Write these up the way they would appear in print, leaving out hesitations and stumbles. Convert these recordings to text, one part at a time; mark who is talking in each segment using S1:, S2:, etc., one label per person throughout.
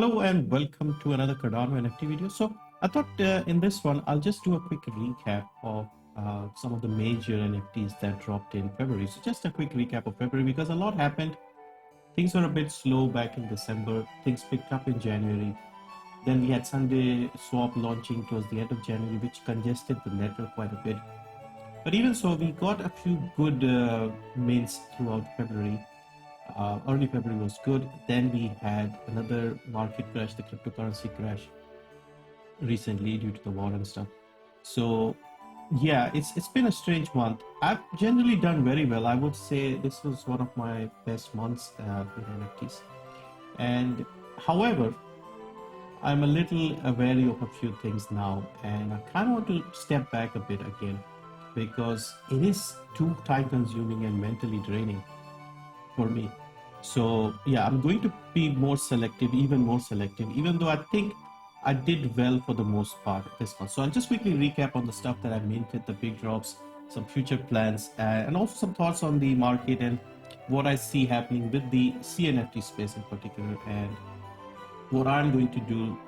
S1: Hello and welcome to another Cardano NFT video. So I thought in this one, I'll just do a quick recap of some of the major NFTs that dropped in February. So just a quick recap of February because a lot happened. Things were a bit slow back in December. Things picked up in January. Then we had Sunday swap launching towards the end of January, which congested the network quite a bit. But even so, we got a few good mints throughout February. Early February was good. Then we had another market crash, the cryptocurrency crash recently due to the war and stuff. So yeah, it's been a strange month. I've generally done very well. I would say this was one of my best months in NFTs. And however, I'm a little wary of a few things now, and I kind of want to step back a bit again because it is too time consuming and mentally draining for me. So yeah, I'm going to be more selective, even more selective, even though I think I did well for the most part this month. So I'll just quickly recap on the stuff that I minted, the big drops, some future plans, and also some thoughts on the market and what I see happening with the CNFT space in particular, and what I'm going to do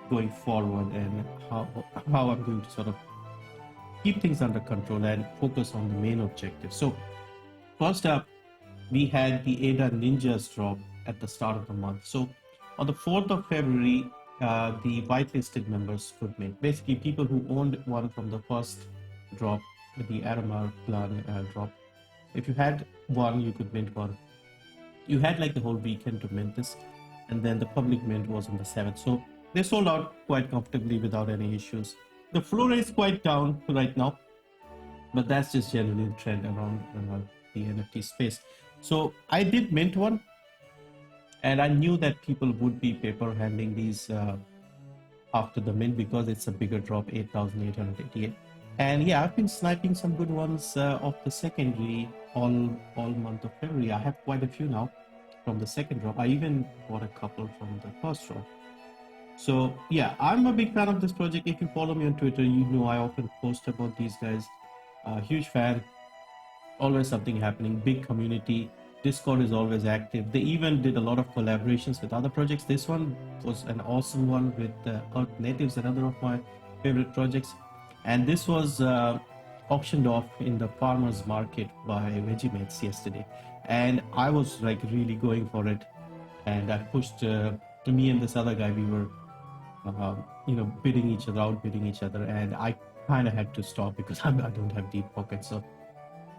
S1: going forward, and how I'm going to sort of keep things under control and focus on the main objective. So first up, we had the ADA Ninjaz drop at the start of the month. So on the 4th of February, the whitelisted members could mint. Basically, people who owned one from the first drop, the Aramar plan drop. If you had one, you could mint one. You had like the whole weekend to mint this, and then the public mint was on the 7th. So they sold out quite comfortably without any issues. The flow rate is quite down right now, but that's just generally the trend around the NFT space. So I did mint one, and I knew that people would be paper handling these after the mint because it's a bigger drop, 8,888. And yeah, I've been sniping some good ones off the secondary all month of February. I have quite a few now from the second drop. I even bought a couple from the first drop. So yeah, I'm a big fan of this project. If you follow me on Twitter, you know I often post about these guys. Huge fan. Always something happening, big community. Discord is always active. They even did a lot of collaborations with other projects. This one was an awesome one with Earth Natives, another of my favorite projects. And this was auctioned off in the farmers market by Vegimates yesterday. And I was like really going for it. And I pushed me and this other guy, we were bidding each other, outbidding each other. And I kind of had to stop because I don't have deep pockets. So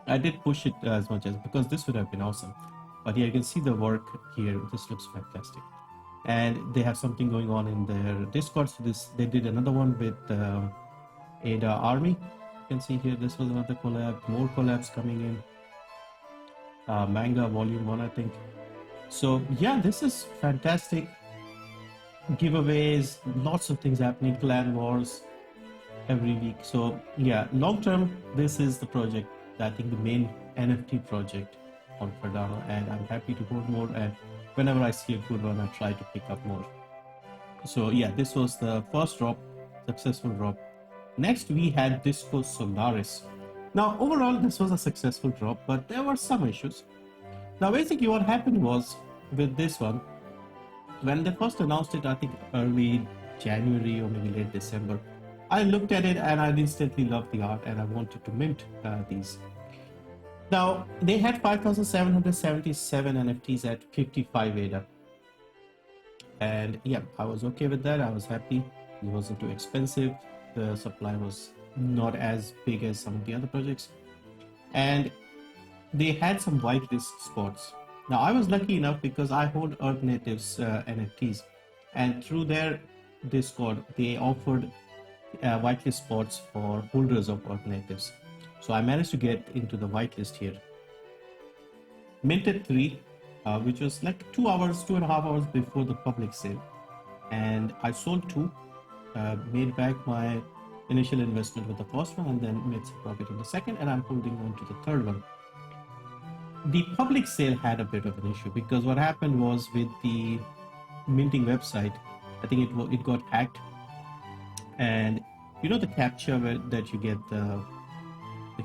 S1: I did push it as much as, because this would have been awesome. But yeah, you can see the work here. This looks fantastic. And they have something going on in their Discord. So they did another one with ADA Army. You can see here, this was another collab. More collabs coming in. Manga Volume 1, I think. So yeah, this is fantastic. Giveaways, lots of things happening, clan wars every week. So yeah, long term, this is the project, I think the main NFT project on Cardano, and I'm happy to hold more, and whenever I see a good one, I try to pick up more. So yeah, this was the first drop, successful drop. Next we had Disco Solaris. Now overall this was a successful drop, but there were some issues. Now basically what happened was with this one, when they first announced it, I think early January or maybe late December, I looked at it and I instantly loved the art and I wanted to mint these. Now, they had 5,777 NFTs at 55 ADA. And yeah, I was okay with that. I was happy. It wasn't too expensive. The supply was not as big as some of the other projects. And they had some whitelist spots. Now, I was lucky enough because I hold Earth Natives NFTs. And through their Discord, they offered whitelist spots for holders of Earth Natives. So I managed to get into the whitelist here. Minted 3, which was like 2.5 hours before the public sale. And I sold 2, made back my initial investment with the first one, and then made some profit in the second, and I'm holding on to the third one. The public sale had a bit of an issue because what happened was with the minting website, I think it got hacked. And you know the captcha that you get the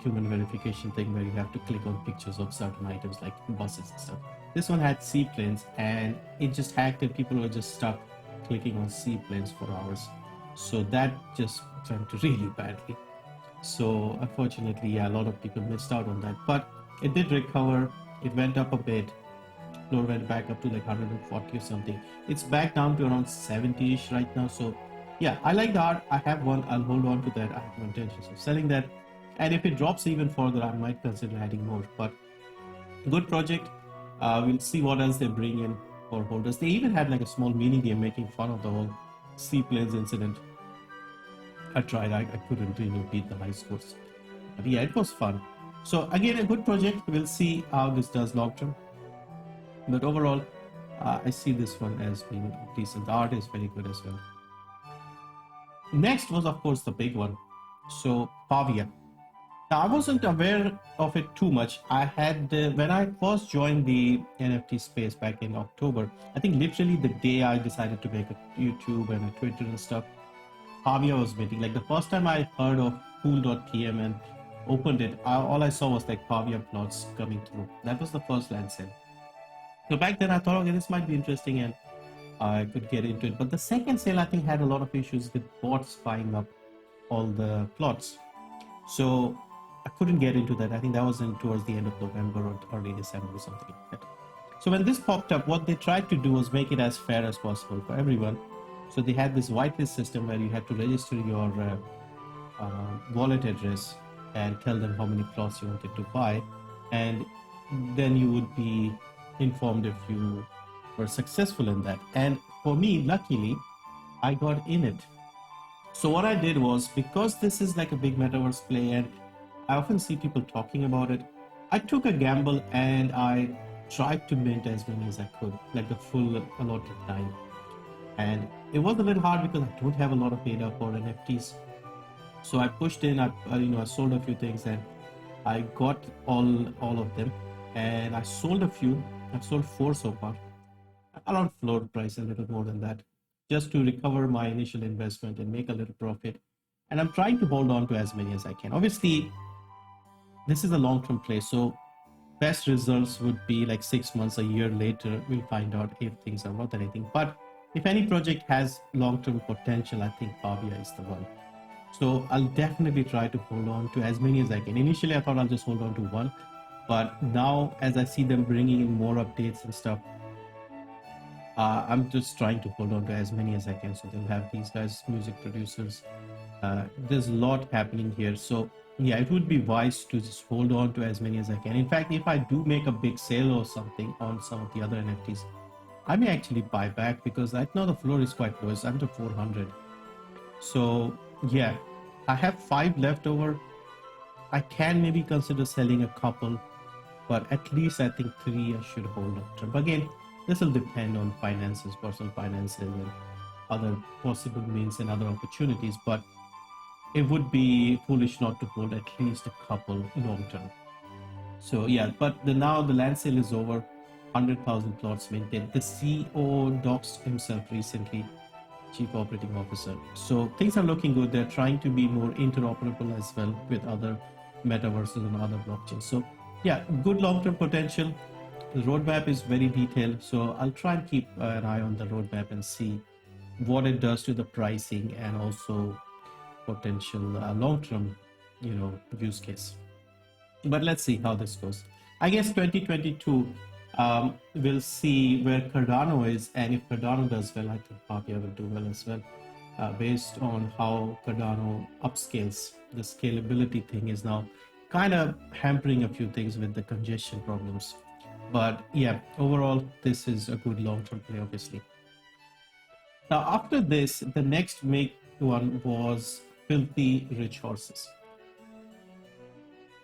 S1: human verification thing where you have to click on pictures of certain items like buses and stuff. This one had seaplanes and it just hacked and people were just stuck clicking on seaplanes for hours. So that just went really badly. So unfortunately, yeah, a lot of people missed out on that. But it did recover. It went up a bit. Floor went back up to like 140 or something. It's back down to around 70-ish right now. So yeah, I like the art. I have one. I'll hold on to that. I have no intentions of selling that. And if it drops even further, I might consider adding more. But good project. We'll see what else they bring in for holders. They even had like a small mini game making fun of the whole seaplanes incident. I tried. I couldn't really beat the high scores. But yeah, it was fun. So again, a good project. We'll see how this does long term. But overall, I see this one as being decent. The art is very good as well. Next was, of course, the big one. So Pavia. Now, I wasn't aware of it too much. I had, when I first joined the NFT space back in October, I think literally the day I decided to make a YouTube and a Twitter and stuff, Pavia was meeting. Like the first time I heard of pool.pm and opened it, all I saw was like Pavia plots coming through. That was the first land sale. So back then I thought, okay, this might be interesting and I could get into it. But the second sale, I think, had a lot of issues with bots buying up all the plots. So I couldn't get into that. I think that was towards the end of November or early December or something like that. So when this popped up, what they tried to do was make it as fair as possible for everyone. So they had this whitelist system where you had to register your wallet address and tell them how many plots you wanted to buy. And then you would be informed if you were successful in that. And for me, luckily, I got in it. So what I did was, because this is like a big metaverse play and I often see people talking about it, I took a gamble and I tried to mint as many as I could, like the full allotted time. And it was a little hard because I don't have a lot of data for NFTs. So I pushed in, I sold a few things and I got all of them. And I sold a few. I've sold 4 so far, around floor price, a little more than that, just to recover my initial investment and make a little profit. And I'm trying to hold on to as many as I can. Obviously, this is a long-term play, so best results would be like 6 months, a year later, we'll find out if things are worth anything. But if any project has long-term potential, I think Pavia is the one. So I'll definitely try to hold on to as many as I can. Initially, I thought I'll just hold on to one. But now, as I see them bringing in more updates and stuff, I'm just trying to hold on to as many as I can. So they'll have these guys, music producers. There's a lot happening here. So yeah, it would be wise to just hold on to as many as I can. In fact, if I do make a big sale or something on some of the other NFTs, I may actually buy back, because right now the floor is quite low. It's under 400. So yeah, I have 5 left over. I can maybe consider selling a couple, but at least I think 3 I should hold on to. But again, this will depend on finances, personal finances, and other possible means and other opportunities. But it would be foolish not to hold at least a couple long term. So yeah, but now the land sale is over. 100,000 plots minted. The CEO doxed himself recently, Chief Operating Officer. So things are looking good. They're trying to be more interoperable as well with other metaverses and other blockchains. So yeah, good long-term potential. The roadmap is very detailed. So I'll try and keep an eye on the roadmap and see what it does to the pricing and also potential long-term, use case. But let's see how this goes. I guess 2022, we'll see where Cardano is, and if Cardano does well, I think Pavia will do well as well, based on how Cardano upscales. The scalability thing is now kind of hampering a few things with the congestion problems. But yeah, overall, this is a good long-term play, obviously. Now, after this, the next big one was Filthy Rich Horses.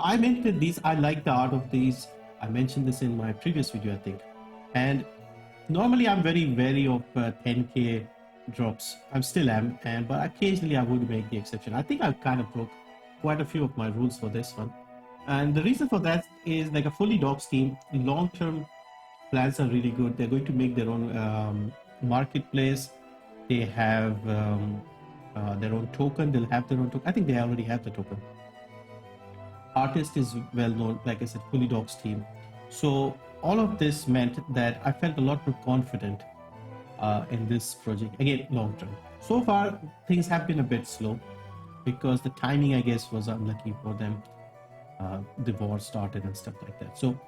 S1: I minted these. I like the art of these. I mentioned this in my previous video, I think. And normally I'm very wary of 10K drops. I still am, but occasionally I would make the exception. I think I kind of broke quite a few of my rules for this one. And the reason for that is, like, a fully doxed team, long-term plans are really good. They're going to make their own marketplace. They have their own token. They'll have their own token. I think they already have the token. Artist is well known, like I said, fully doxed team. So all of this meant that I felt a lot more confident in this project. Again, long term. So far, things have been a bit slow because the timing, I guess, was unlucky for them. The war started and stuff like that. So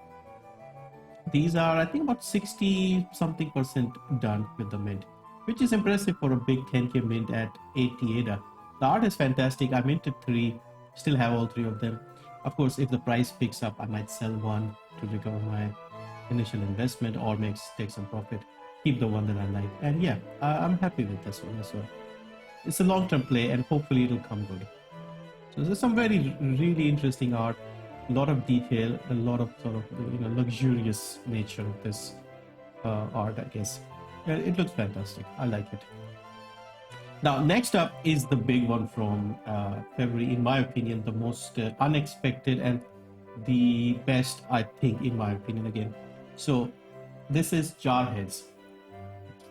S1: these are, I think, about 60 something percent done with the mint, which is impressive for a big 10k mint at 80 ADA. The art is fantastic. I minted 3, still have all 3 of them. Of course, if the price picks up, I might sell one to recover my initial investment or take some profit, keep the one that I like. And yeah, I'm happy with this one as well. It's a long-term play and hopefully it'll come good. So there's some very really interesting art, a lot of detail, a lot of sort of luxurious nature of this art, I guess. It looks fantastic. I like it. Now, next up is the big one from February. In my opinion, the most unexpected and the best, I think, in my opinion, again. So this is jar heads.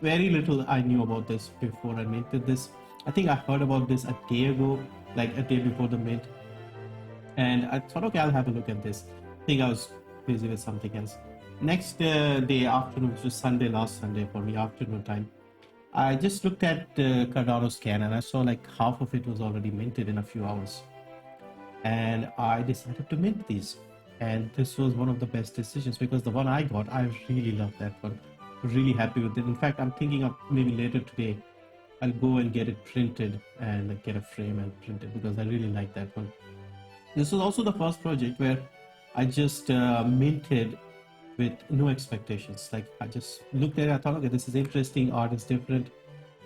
S1: Very little I knew about this before I minted this. I think I heard about this a day ago, like a day before the mint. And I thought, okay, I'll have a look at this. I think I was busy with something else. Next day afternoon, which was Sunday, last Sunday for me, afternoon time, I just looked at Cardano scan and I saw like half of it was already minted in a few hours. And I decided to mint these. And this was one of the best decisions because the one I got, I really loved that one. Really happy with it. In fact, I'm thinking of maybe later today, I'll go and get it printed and get a frame and print it because I really like that one. This was also the first project where I just minted with no expectations. Like I just looked at it, I thought, okay, this is interesting, art is different.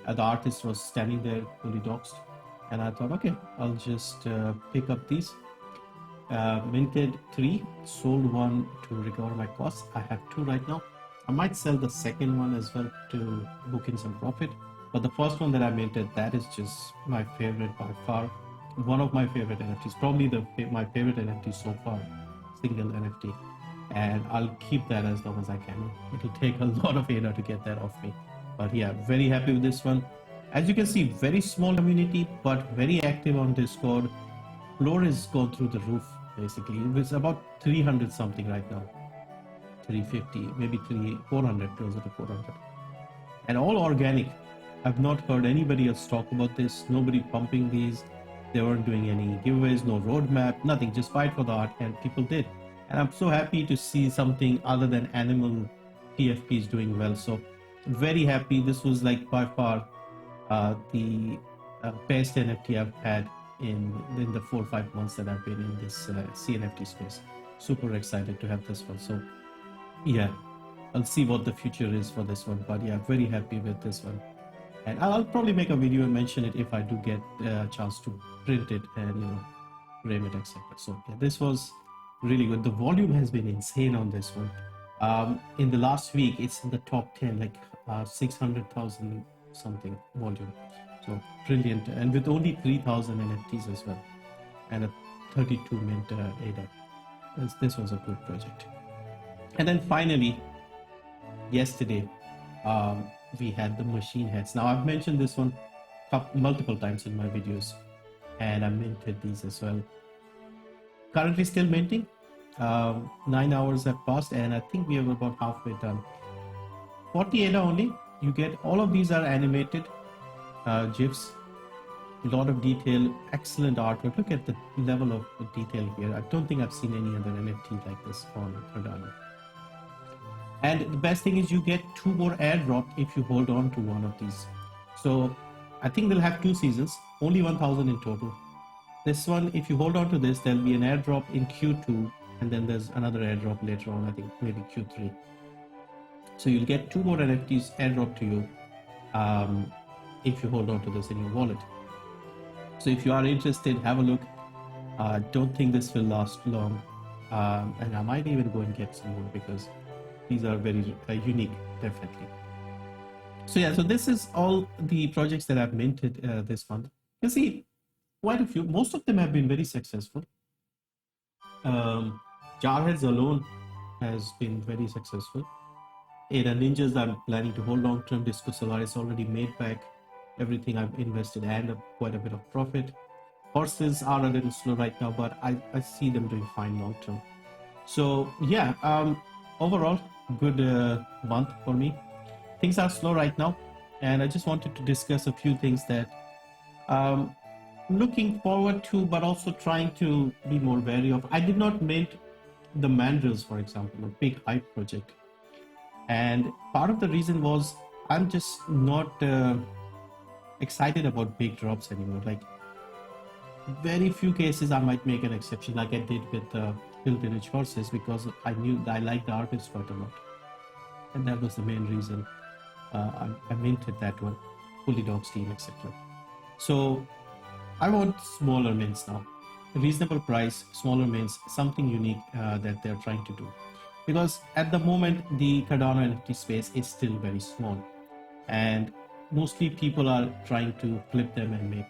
S1: The artist was standing there fully doxed. And I thought, okay, I'll just pick up these. Minted 3, sold 1 to recover my costs. I have 2 right now. I might sell the second one as well to book in some profit. But the first one that I minted, that is just my favorite by far. One of my favorite NFTs, probably my favorite NFT so far, single NFT. And I'll keep that as long as I can. It'll take a lot of ADA to get that off me. But yeah, very happy with this one. As you can see, very small community, but very active on Discord. Floor is gone through the roof, basically. It's about 300 something right now. 350, maybe 400, closer to 400. And all organic. I've not heard anybody else talk about this. Nobody pumping these. They weren't doing any giveaways, no roadmap, nothing. Just fight for the art, and people did. And I'm so happy to see something other than animal TFPs doing well. So very happy. This was like by far the best NFT I've had in the 4 or 5 months that I've been in this CNFT space. Super excited to have this one. So yeah, I'll see what the future is for this one. But yeah, very happy with this one. And I'll probably make a video and mention it if I do get a chance to print it and frame it, etc. So yeah, this was really good. The volume has been insane on this one. In the last week, it's in the top 10, like 600,000 something volume. So brilliant, and with only 3,000 NFTs as well, and a 32 mint ADA. This was a good project. And then finally, yesterday, we had the machine heads. Now I've mentioned this one multiple times in my videos, and I minted these as well. Currently still minting. 9 hours have passed, and I think we are about halfway done. 40 ADA only. You get all of these are animated GIFs. A lot of detail, excellent artwork. Look at the level of detail here. I don't think I've seen any other NFT like this on Cardano. And the best thing is you get 2 more airdrop if you hold on to one of these. So I think they'll have 2 seasons, only 1,000 in total. This one, if you hold on to this, there'll be an airdrop in Q2, and then there's another airdrop later on, I think maybe Q3. So you'll get 2 more NFTs airdrop to you if you hold on to this in your wallet. So if you are interested, have a look. Don't think this will last long. And I might even go and get some more because these are very unique, definitely. So yeah, so this is all the projects that I've minted this month. You see, quite a few. Most of them have been very successful. Jarheads alone has been very successful. ADA Ninjaz, I'm planning to hold long term. Disco Solaris already made back everything I've invested and quite a bit of profit. Horses are a little slow right now, but I see them doing fine long term. So yeah, overall, good month for me. Things are slow right now. and I just wanted to discuss a few things that um, I'm looking forward to, but also trying to be more wary of. I did not mint the mandrills, for example, a big hype project, and part of the reason was I'm just not excited about big drops anymore. Like very few cases, I might make an exception, like I did with Pilgrimage Horses, because I knew I liked the artist quite a lot, and that was the main reason I minted that one, fully dog steam, etc. So I want smaller mints now, reasonable price, smaller mints, something unique that they're trying to do. Because at the moment, the Cardano NFT space is still very small, and mostly people are trying to flip them and make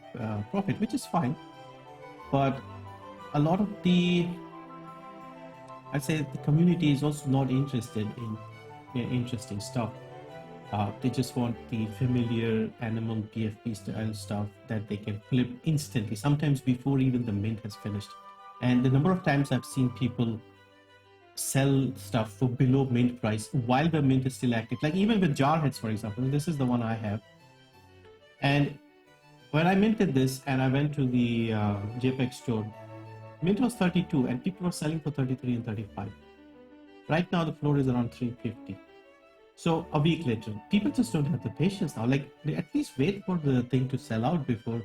S1: profit, which is fine. But a lot of I'd say the community is also not interested in interesting stuff. They just want the familiar animal PFP style stuff that they can flip instantly, sometimes before even the mint has finished. And the number of times I've seen people sell stuff for below mint price while the mint is still active, like even with jar heads, for example. This is the one I have. And when I minted this and I went to the JPEG store, mint was 32 and people were selling for 33 and 35. Right now the floor is around 350. So a week later, people just don't have the patience now. Like, they at least wait for the thing to sell out before,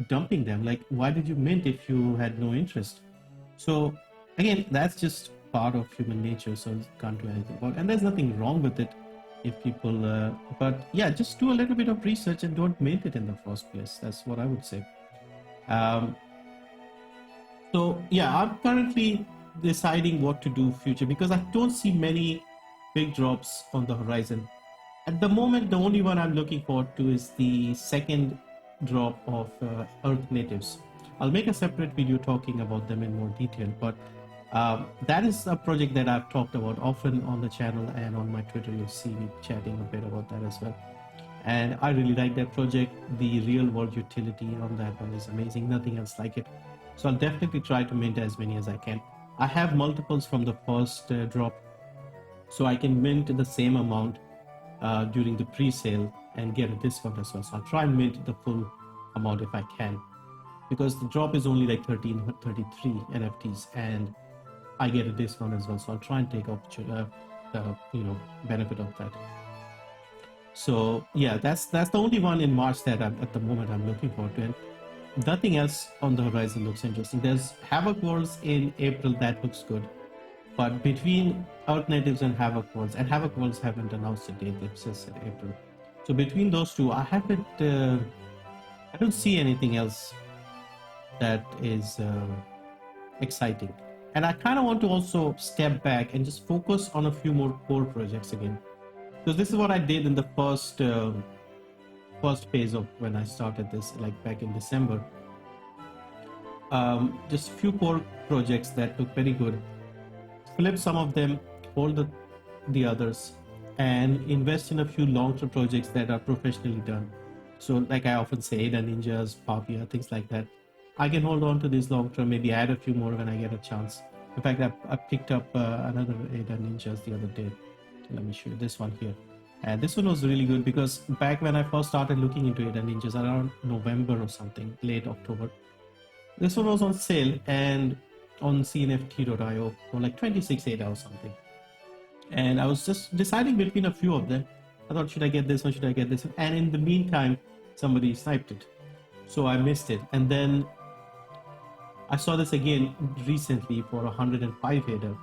S1: dumping them. Like, why did you mint if you had no interest? So again, that's just part of human nature, so can't do anything about it. And there's nothing wrong with it if people, but yeah, just do a little bit of research and don't mint it in the first place. That's what I would say. So yeah, I'm currently deciding what to do future, because I don't see many big drops on the horizon. At the moment, the only one I'm looking forward to is the second drop of Earth Natives. I'll make a separate video talking about them in more detail, but that is a project that I've talked about often on the channel, and on my Twitter you'll see me chatting a bit about that as well. And I really like that project. The real world utility on that one is amazing. Nothing else like it. So I'll definitely try to mint as many as I can. I have multiples from the first drop, so I can mint the same amount during the pre-sale and get a discount as well. So I'll try and mint the full amount if I can, because the drop is only like 33 NFTs and I get a discount as well. So I'll try and take benefit of that. So yeah, that's the only one in March that at the moment I'm looking forward to, and nothing else on the horizon looks interesting. There's Havoc Worlds in April, that looks good. But between Earth Natives and Havoc Worlds haven't announced a date, they've just said April. So between those two, I don't see anything else that is exciting. And I kind of want to also step back and just focus on a few more core projects again. Because this is what I did in the first phase of when I started this, like back in December. Just a few core projects that look very good. Flip some of them, hold the others, and invest in a few long-term projects that are professionally done. So like I often say, the Ninjaz, Pavia, things like that. I can hold on to these long-term, maybe add a few more when I get a chance. In fact, I picked up another ADA Ninjas the other day. Let me show you this one here. And this one was really good because back when I first started looking into ADA Ninjas around November or something, late October, this one was on sale and on CNFT.io for like 26 ADA or something. And I was just deciding between a few of them. I thought, should I get this one? Should I get this one? And in the meantime, somebody sniped it. So I missed it. And then I saw this again recently for 105 ADA.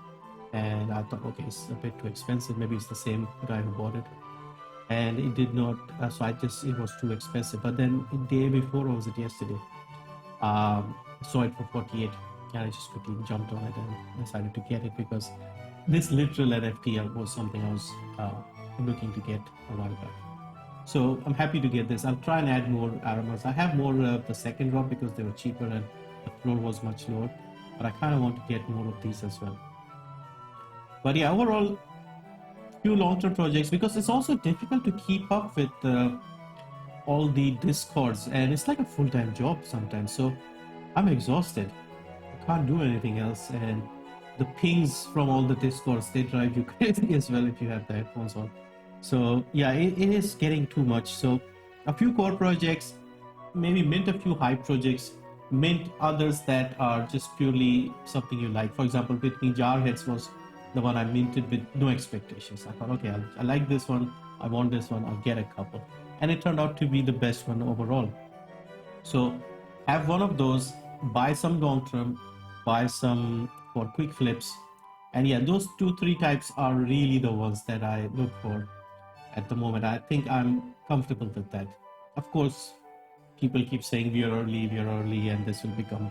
S1: And I thought, okay, it's a bit too expensive. Maybe it's the same guy who bought it. And it did not, so it was too expensive. But then the day before, or was it yesterday? Saw it for 48. And I just quickly jumped on it and decided to get it because this literal NFT was something I was looking to get a while back. So I'm happy to get this. I'll try and add more aromas. I have more of the second drop because they were cheaper and the floor was much lower. But I kind of want to get more of these as well. But yeah, overall, few long-term projects, because it's also difficult to keep up with all the discords, and it's like a full-time job sometimes. So I'm exhausted. I can't do anything else, and the pings from all the discords, they drive you crazy as well if you have the headphones on. So yeah, it is getting too much. So a few core projects, maybe mint a few hype projects, mint others that are just purely something you like. For example, with me, Headz was the one I minted with no expectations. I thought, okay, I like this one, I want this one, I'll get a couple. And it turned out to be the best one overall. So have one of those, buy some long term, buy some for quick flips. And yeah, those 2-3 types are really the ones that I look for at the moment. I think I'm comfortable with that. Of course, people keep saying we are early, and this will become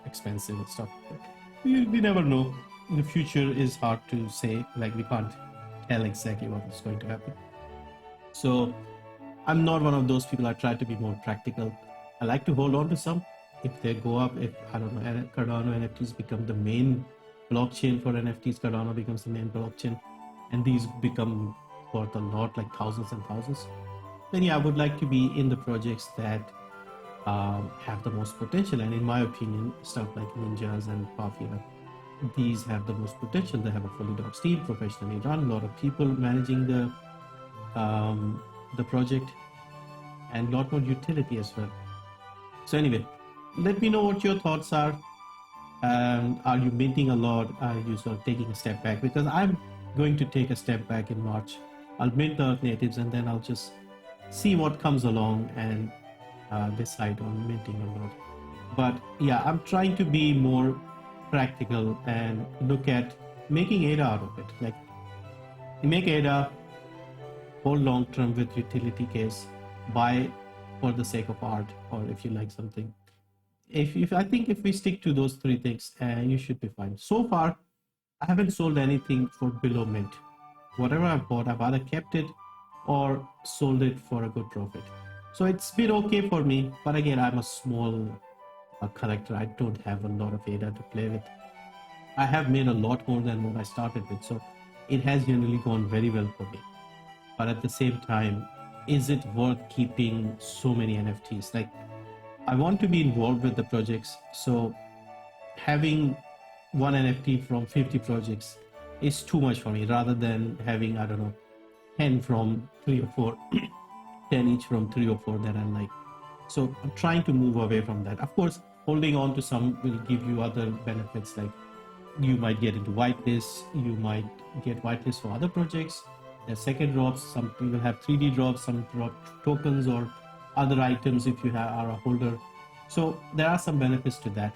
S1: expensive and stuff. But we never know. The future is hard to say. Like, we can't tell exactly what is going to happen. So I'm not one of those people. I try to be more practical. I like to hold on to some. If they go up, if I don't know, Cardano NFTs become the main blockchain for NFTs, Cardano becomes the main blockchain, and these become worth a lot, like thousands and thousands, then yeah, I would like to be in the projects that have the most potential. And in my opinion, stuff like Ninjaz and Pavia, these have the most potential. They have a fully docked team, professionally run, a lot of people managing the project, and a lot more utility as well. So anyway, let me know what your thoughts are. Are you minting a lot? Are you sort of taking a step back? Because I'm going to take a step back in March. I'll mint the natives, and then I'll just see what comes along and decide on minting or not. But yeah, I'm trying to be more practical and look at making ADA out of it. Like, make ADA, hold long term with utility case, buy for the sake of art, or if you like something. If I think if we stick to those 3 things, you should be fine. So far, I haven't sold anything for below mint. Whatever I've bought, I've either kept it or sold it for a good profit. So it's been okay for me. But again, I'm a small collector. I don't have a lot of ADA to play with. I have made a lot more than what I started with. So it has generally gone very well for me. But at the same time, is it worth keeping so many NFTs? Like, I want to be involved with the projects. So having one NFT from 50 projects is too much for me, rather than having, I don't know, 10 from 3 or 4, 10 each from 3 or 4 that I like. So I'm trying to move away from that. Of course, holding on to some will give you other benefits, like you might get into whitelist, you might get whitelist for other projects. There's second drops, some people have 3D drops, some drop tokens or other items if you are a holder. So there are some benefits to that.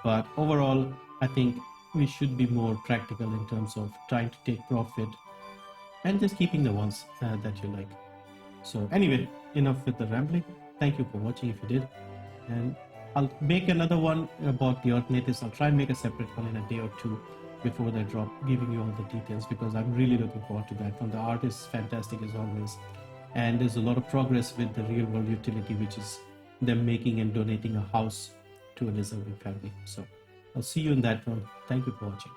S1: But overall, I think we should be more practical in terms of trying to take profit and just keeping the ones that you like. So anyway, enough with the rambling. Thank you for watching if you did. And I'll make another one about the Earth natives. I'll try and make a separate one in a day or 2 before they drop, giving you all the details, because I'm really looking forward to that. From the art is fantastic as always. And there's a lot of progress with the real world utility, which is them making and donating a house to a deserving family. So I'll see you in that one. Thank you for watching.